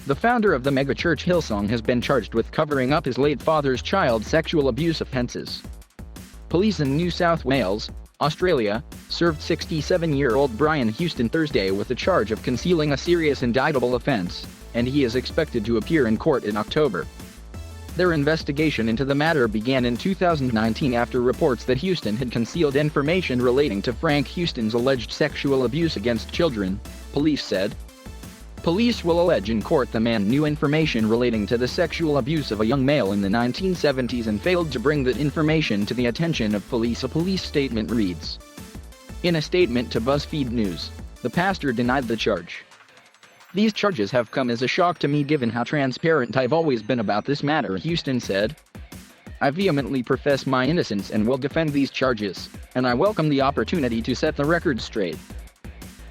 The founder of the Megachurch Hillsong has been charged with covering up his late father's child sexual abuse offenses. Police in New South Wales, Australia, served 67-year-old Brian Houston Thursday with the charge of concealing a serious indictable offense, and he is expected to appear in court in October. Their investigation into the matter began in 2019 after reports that Houston had concealed information relating to Frank Houston's alleged sexual abuse against children, police said. Police will allege in court the man knew information relating to the sexual abuse of a young male in the 1970s and failed to bring that information to the attention of police, a police statement reads. In a statement to BuzzFeed News, the pastor denied the charge. These charges have come as a shock to me given how transparent I've always been about this matter, Houston said. I vehemently profess my innocence and will defend these charges, and I welcome the opportunity to set the record straight.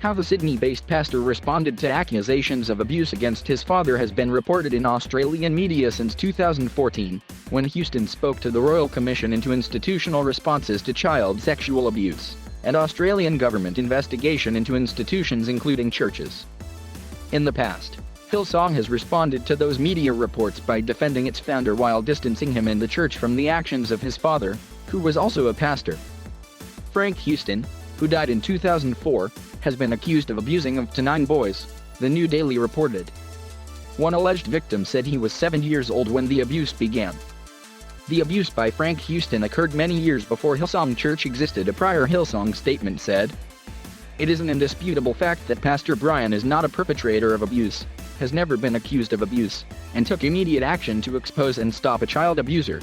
How the Sydney-based pastor responded to accusations of abuse against his father has been reported in Australian media since 2014, when Houston spoke to the Royal Commission into Institutional Responses to Child Sexual Abuse, and Australian government investigation into institutions including churches. In the past, Hillsong has responded to those media reports by defending its founder while distancing him and the church from the actions of his father, who was also a pastor. Frank Houston, who died in 2004, has been accused of abusing up to 9 boys, the New Daily reported. One alleged victim said he was 7 years old when the abuse began. The abuse by Frank Houston occurred many years before Hillsong Church existed, a prior Hillsong statement said. It is an indisputable fact that Pastor Brian is not a perpetrator of abuse, has never been accused of abuse, and took immediate action to expose and stop a child abuser.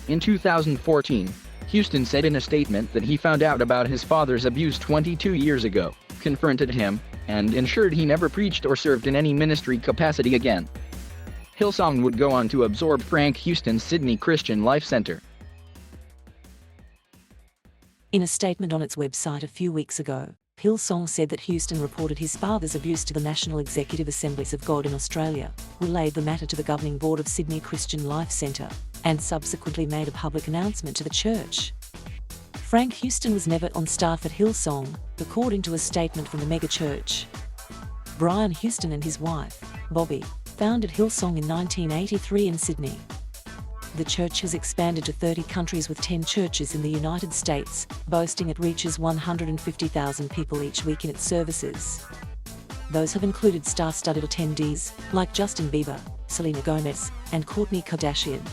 In 2014, Houston said in a statement that he found out about his father's abuse 22 years ago, confronted him, and ensured he never preached or served in any ministry capacity again. Hillsong would go on to absorb Frank Houston's Sydney Christian Life Centre. In a statement on its website a few weeks ago, Hillsong said that Houston reported his father's abuse to the National Executive Assemblies of God in Australia, relayed the matter to the governing board of Sydney Christian Life Centre, and subsequently made a public announcement to the church. Frank Houston was never on staff at Hillsong, according to a statement from the megachurch. Brian Houston and his wife, Bobby, founded Hillsong in 1983 in Sydney. The church has expanded to 30 countries with 10 churches in the United States, boasting it reaches 150,000 people each week in its services. Those have included star-studded attendees, like Justin Bieber, Selena Gomez, and Kourtney Kardashian.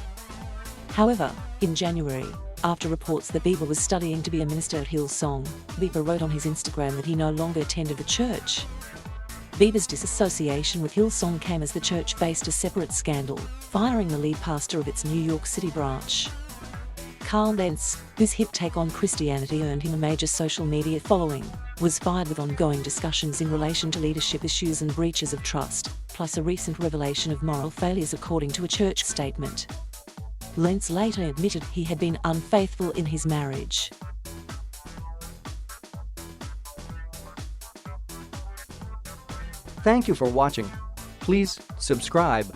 However, in January, after reports that Bieber was studying to be a minister at Hillsong, Bieber wrote on his Instagram that he no longer attended the church. Bieber's disassociation with Hillsong came as the church faced a separate scandal, firing the lead pastor of its New York City branch. Carl Lentz, whose hip take on Christianity earned him a major social media following, was fired with ongoing discussions in relation to leadership issues and breaches of trust, plus a recent revelation of moral failures according to a church statement. Lentz later admitted he had been unfaithful in his marriage. Thank you for watching. Please subscribe.